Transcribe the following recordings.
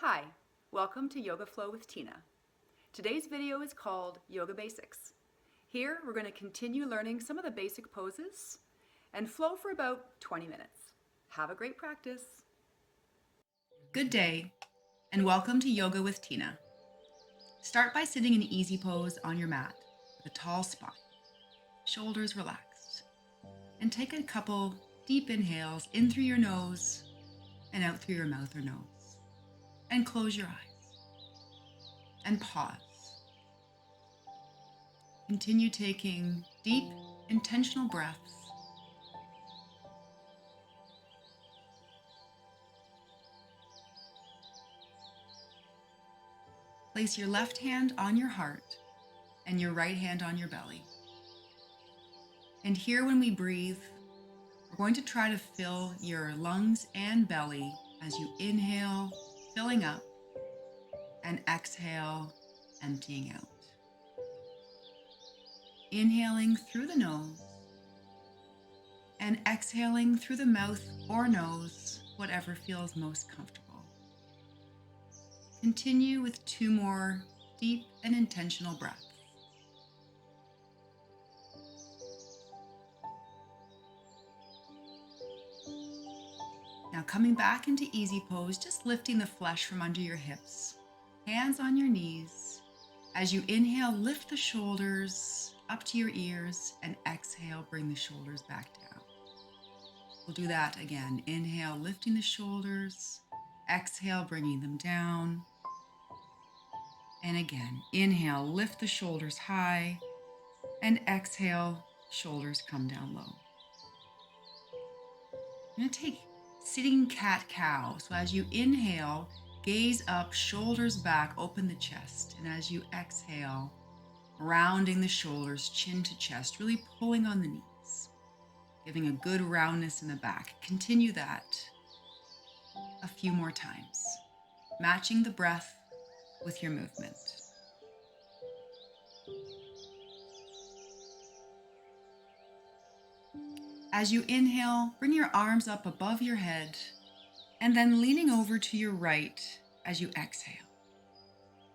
Hi, welcome to Yoga Flow with Tina. Today's video is called Yoga Basics. Here we're going to continue learning some of the basic poses and flow for about 20 minutes. Have a great practice. Good day and welcome to Yoga with Tina. Start by sitting in easy pose on your mat with a tall spine, shoulders relaxed, and take a couple deep inhales in through your nose and out through your mouth or nose. And close your eyes and pause. Continue taking deep, intentional breaths. Place your left hand on your heart and your right hand on your belly. And here when we breathe, we're going to try to fill your lungs and belly as you inhale, filling up, and exhale, emptying out. Inhaling through the nose and exhaling through the mouth or nose, whatever feels most comfortable. Continue with 2 more deep and intentional breaths. Now coming back into easy pose, just lifting the flesh from under your hips, hands on your knees. As you inhale, lift the shoulders up to your ears, and exhale, bring the shoulders back down. We'll do that again. Inhale, lifting the shoulders. Exhale, bringing them down. And again, inhale, lift the shoulders high. And exhale, shoulders come down low. I'm going to take sitting cat-cow. So as you inhale, gaze up, shoulders back, open the chest. And as you exhale, rounding the shoulders, chin to chest, really pulling on the knees, giving a good roundness in the back. Continue that a few more times, matching the breath with your movement. As you inhale, bring your arms up above your head and then leaning over to your right as you exhale.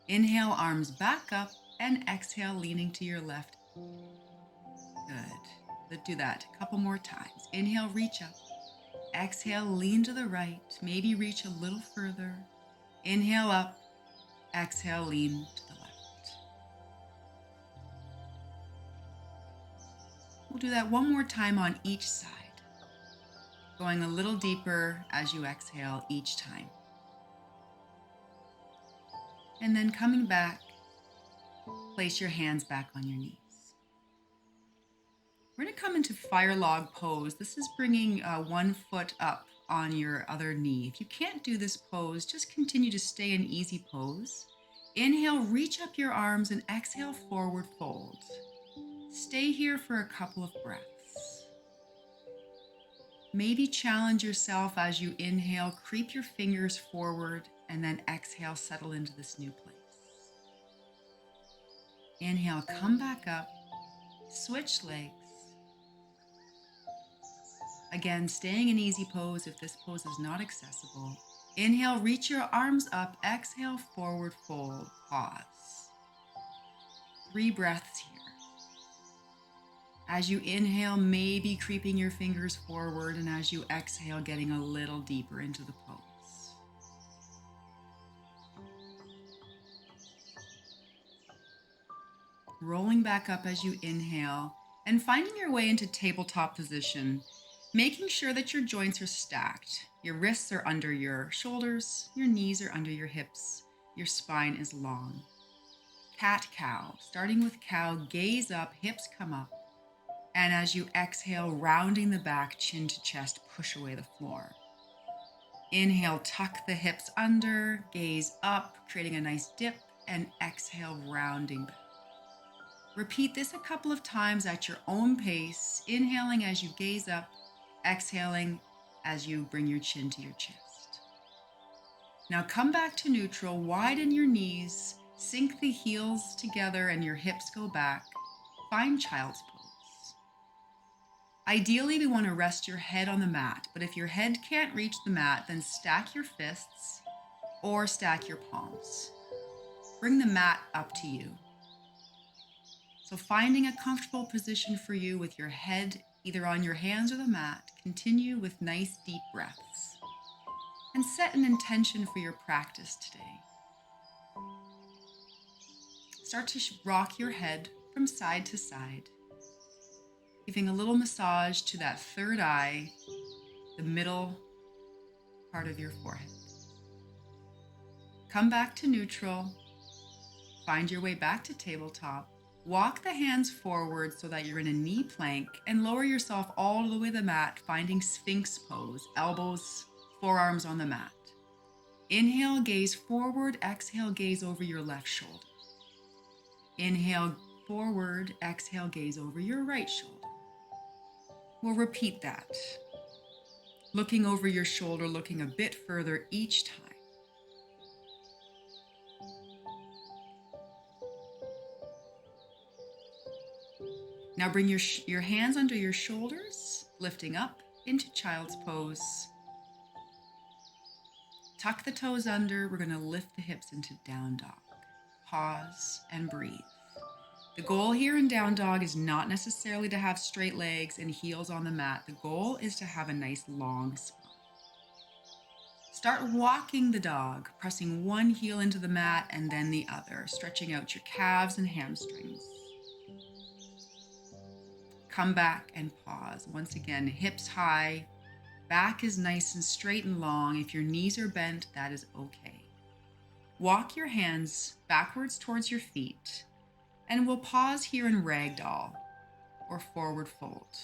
Inhale, arms back up, and exhale, leaning to your left. Good. Let's do that a couple more times. Inhale, reach up. Exhale, lean to the right. Maybe reach a little further. Inhale up. Exhale, lean to the left. We'll do that one more time on each side, going a little deeper as you exhale each time. And then coming back, place your hands back on your knees. We're going to come into fire log pose. This is bringing one foot up on your other knee. If you can't do this pose, just continue to stay in easy pose. Inhale, reach up your arms, and exhale, forward fold. Stay here for a couple of breaths. Maybe challenge yourself as you inhale, creep your fingers forward, and then exhale, settle into this new place. Inhale, come back up, switch legs. Again, staying in easy pose if this pose is not accessible. Inhale, reach your arms up. Exhale, forward fold. Pause. 3 breaths here. As you inhale, maybe creeping your fingers forward, and as you exhale, getting a little deeper into the pose. Rolling back up as you inhale, and finding your way into tabletop position, making sure that your joints are stacked. Your wrists are under your shoulders, your knees are under your hips, your spine is long. Cat-cow, starting with cow, gaze up, hips come up. And as you exhale, rounding the back, chin to chest, push away the floor. Inhale, tuck the hips under, gaze up, creating a nice dip, and exhale, rounding back. Repeat this a couple of times at your own pace, inhaling as you gaze up, exhaling as you bring your chin to your chest. Now come back to neutral, widen your knees, sink the heels together and your hips go back. Find child's pose. Ideally, we want to rest your head on the mat, but if your head can't reach the mat, then stack your fists or stack your palms. Bring the mat up to you. So finding a comfortable position for you with your head either on your hands or the mat, continue with nice deep breaths. And set an intention for your practice today. Start to rock your head from side to side, giving a little massage to that third eye, the middle part of your forehead. Come back to neutral. Find your way back to tabletop. Walk the hands forward so that you're in a knee plank and lower yourself all the way to the mat, finding Sphinx pose, elbows, forearms on the mat. Inhale, gaze forward. Exhale, gaze over your left shoulder. Inhale forward. Exhale, gaze over your right shoulder. We'll repeat that. Looking over your shoulder, looking a bit further each time. Now bring your hands under your shoulders, lifting up into child's pose. Tuck the toes under. We're going to lift the hips into down dog. Pause and breathe. The goal here in down dog is not necessarily to have straight legs and heels on the mat. The goal is to have a nice long spine. Start walking the dog, pressing one heel into the mat and then the other, stretching out your calves and hamstrings. Come back and pause. Once again, hips high, back is nice and straight and long. If your knees are bent, that is okay. Walk your hands backwards towards your feet, and we'll pause here in ragdoll or forward fold.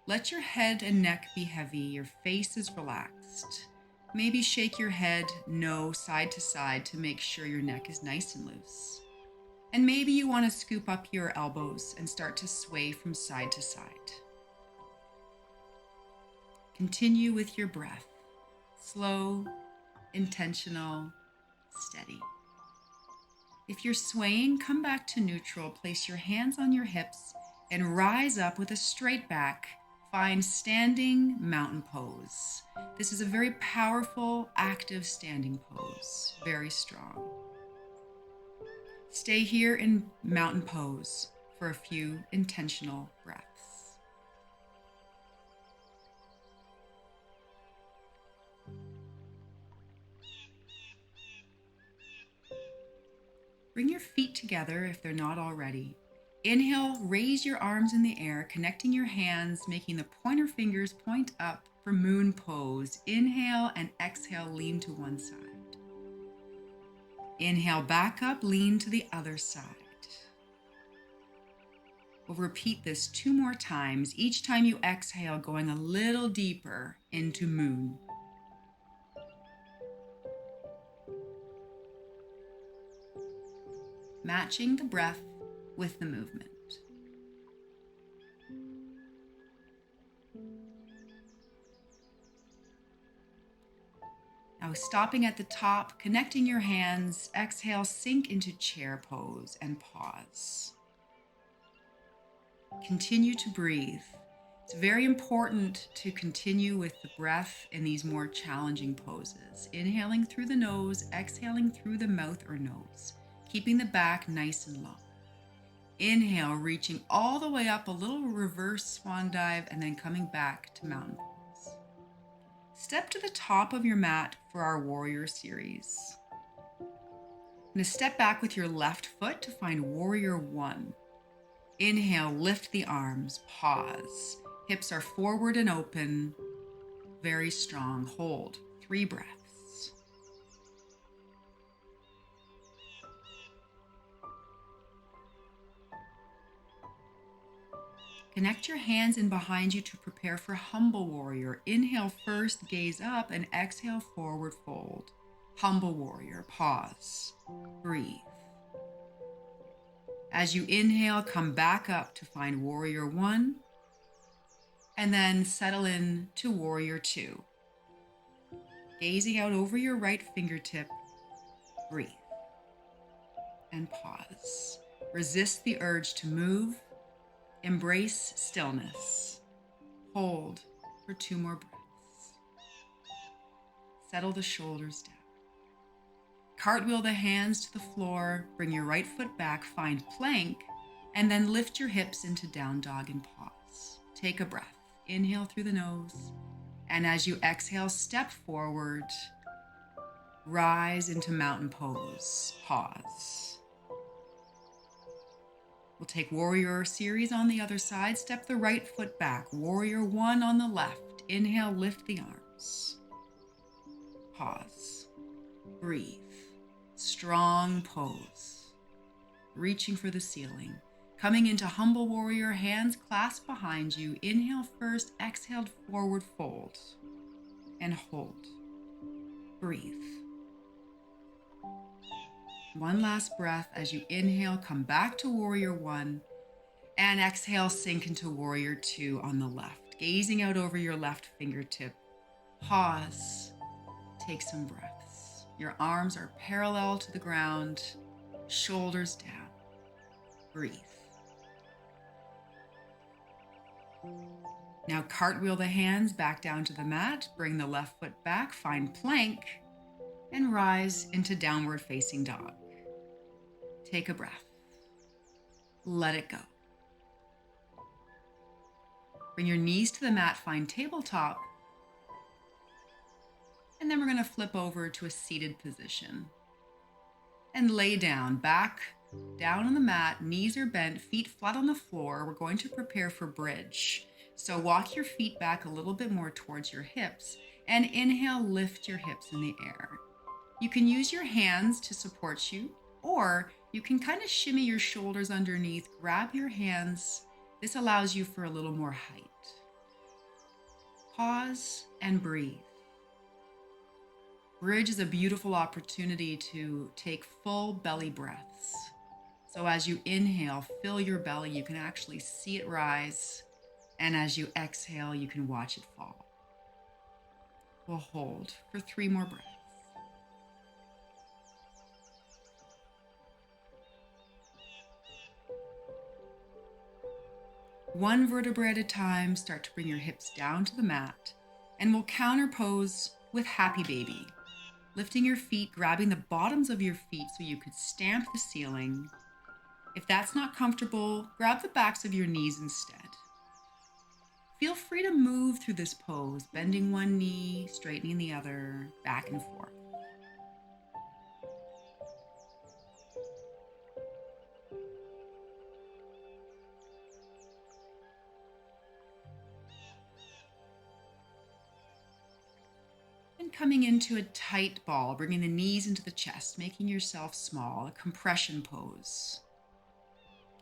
Let your head and neck be heavy, your face is relaxed. Maybe shake your head no side to side to make sure your neck is nice and loose. And maybe you want to scoop up your elbows and start to sway from side to side. Continue with your breath. Slow, intentional, steady. If you're swaying, come back to neutral. Place your hands on your hips and rise up with a straight back. Find standing mountain pose. This is a very powerful, active standing pose. Very strong. Stay here in mountain pose for a few intentional breaths. Bring your feet together if they're not already. Inhale, raise your arms in the air, connecting your hands, making the pointer fingers point up for moon pose. Inhale and exhale, lean to one side. Inhale, back up, lean to the other side. We'll repeat this 2 more times, each time you exhale, going a little deeper into moon. Matching the breath with the movement. Now stopping at the top, connecting your hands, exhale, sink into chair pose and pause. Continue to breathe. It's very important to continue with the breath in these more challenging poses. Inhaling through the nose, exhaling through the mouth or nose, keeping the back nice and long. Inhale, reaching all the way up, a little reverse swan dive, and then coming back to mountain pose. Step to the top of your mat for our warrior series. I'm going to step back with your left foot to find warrior 1. Inhale, lift the arms, pause. Hips are forward and open, very strong. Hold 3 breaths. Connect your hands in behind you to prepare for humble warrior. Inhale first, gaze up, and exhale, forward fold. Humble warrior, pause, breathe. As you inhale, come back up to find warrior 1, and then settle in to warrior 2. Gazing out over your right fingertip, breathe, and pause. Resist the urge to move. Embrace stillness. Hold for 2 more breaths. Settle the shoulders down. Cartwheel the hands to the floor, bring your right foot back, find plank, and then lift your hips into down dog and pause. Take a breath. Inhale through the nose, and as you exhale, step forward, rise into mountain pose, pause. We'll take Warrior Series on the other side. Step the right foot back. Warrior One on the left. Inhale, lift the arms. Pause. Breathe. Strong pose. Reaching for the ceiling. Coming into Humble Warrior, hands clasped behind you. Inhale first, exhale, forward fold. And hold. Breathe. One last breath as you inhale, come back to Warrior One, and exhale, sink into Warrior Two on the left, gazing out over your left fingertip. Pause, take some breaths. Your arms are parallel to the ground, shoulders down. Breathe. Now cartwheel the hands back down to the mat, bring the left foot back, find plank, and rise into downward facing dog. Take a breath. Let it go. Bring your knees to the mat, find tabletop. And then we're going to flip over to a seated position. And lay down, back down on the mat, knees are bent, feet flat on the floor. We're going to prepare for bridge. So walk your feet back a little bit more towards your hips. And inhale, lift your hips in the air. You can use your hands to support you, or you can kind of shimmy your shoulders underneath, grab your hands. This allows you for a little more height. Pause and breathe. Bridge is a beautiful opportunity to take full belly breaths. So as you inhale, fill your belly. You can actually see it rise. And as you exhale, you can watch it fall. We'll hold for 3 more breaths. One vertebra at a time, start to bring your hips down to the mat, and we'll counter pose with Happy Baby. Lifting your feet, grabbing the bottoms of your feet so you could stamp the ceiling. If that's not comfortable, grab the backs of your knees instead. Feel free to move through this pose, bending one knee, straightening the other, back and forth. And coming into a tight ball, bringing the knees into the chest, making yourself small, a compression pose.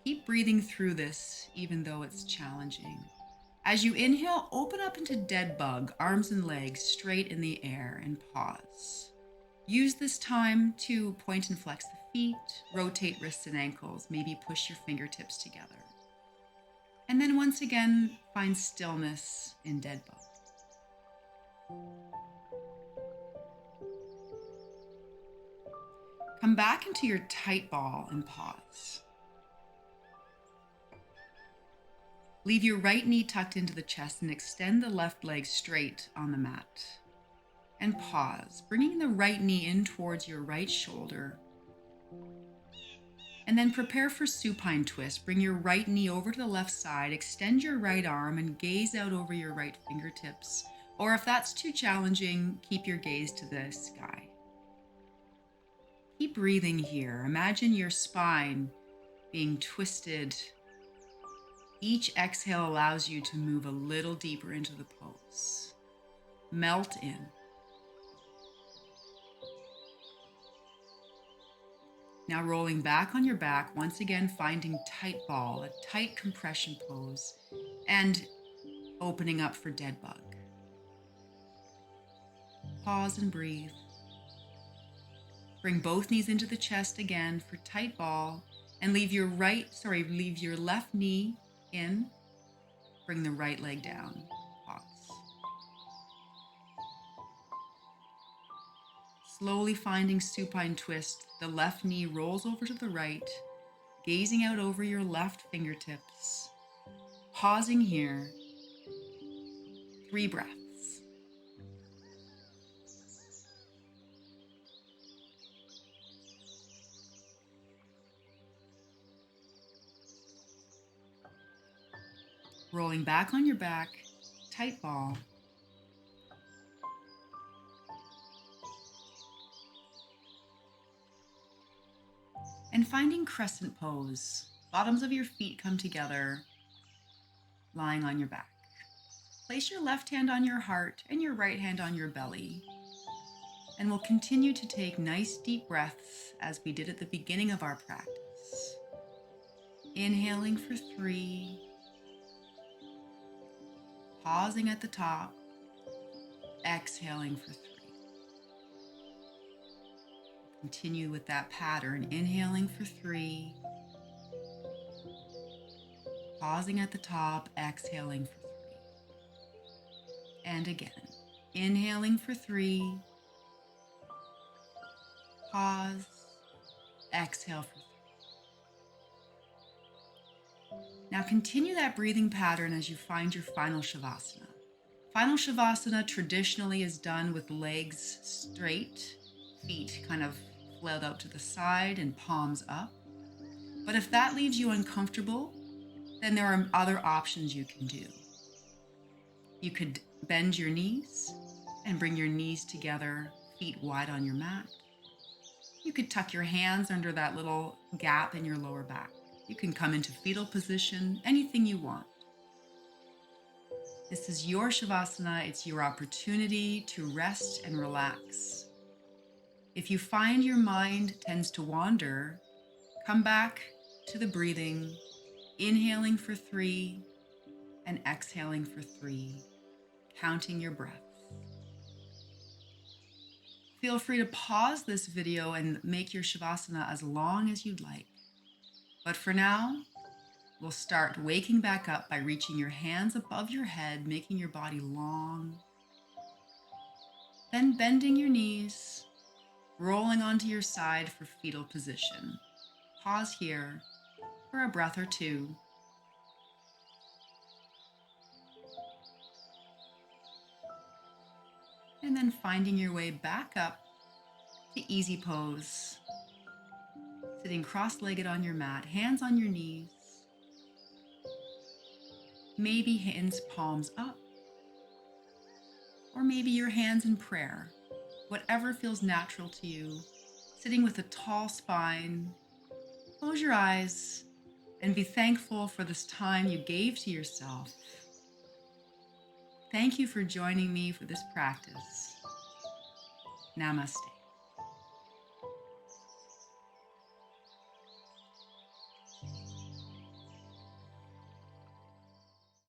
Keep breathing through this, even though it's challenging. As you inhale, open up into dead bug, arms and legs straight in the air, and pause. Use this time to point and flex the feet, rotate wrists and ankles, maybe push your fingertips together. And then once again, find stillness in dead bug. Come back into your tight ball and pause. Leave your right knee tucked into the chest and extend the left leg straight on the mat. And pause, bringing the right knee in towards your right shoulder. And then prepare for supine twist. Bring your right knee over to the left side, extend your right arm and gaze out over your right fingertips. Or if that's too challenging, keep your gaze to the sky. Keep breathing here. Imagine your spine being twisted. Each exhale allows you to move a little deeper into the pose. Melt in. Now rolling back on your back, once again finding tight ball, a tight compression pose, and opening up for dead bug. Pause and breathe. Bring both knees into the chest again for tight ball, and leave your left knee in. Bring the right leg down. Pause. Slowly finding supine twist, the left knee rolls over to the right, gazing out over your left fingertips. Pausing here. 3 breaths. rolling back on your back, tight ball. And finding crescent pose. Bottoms of your feet come together, lying on your back. Place your left hand on your heart and your right hand on your belly. And we'll continue to take nice deep breaths as we did at the beginning of our practice. Inhaling for 3, pausing at the top, exhaling for 3. Continue with that pattern, inhaling for 3, pausing at the top, exhaling for 3. And again, inhaling for 3, pause, exhale for 3. Now continue that breathing pattern as you find your final Shavasana. Final Shavasana traditionally is done with legs straight, feet kind of flailed out to the side and palms up. But if that leaves you uncomfortable, then there are other options you can do. You could bend your knees and bring your knees together, feet wide on your mat. You could tuck your hands under that little gap in your lower back. You can come into fetal position, anything you want. This is your Shavasana. It's your opportunity to rest and relax. If you find your mind tends to wander, come back to the breathing, inhaling for 3 and exhaling for 3, counting your breath. Feel free to pause this video and make your Shavasana as long as you'd like. But for now, we'll start waking back up by reaching your hands above your head, making your body long. Then bending your knees, rolling onto your side for fetal position. Pause here for a breath or 2. And then finding your way back up to easy pose. Sitting cross-legged on your mat, hands on your knees. Maybe hands palms up. Or maybe your hands in prayer. Whatever feels natural to you. Sitting with a tall spine. Close your eyes and be thankful for this time you gave to yourself. Thank you for joining me for this practice. Namaste.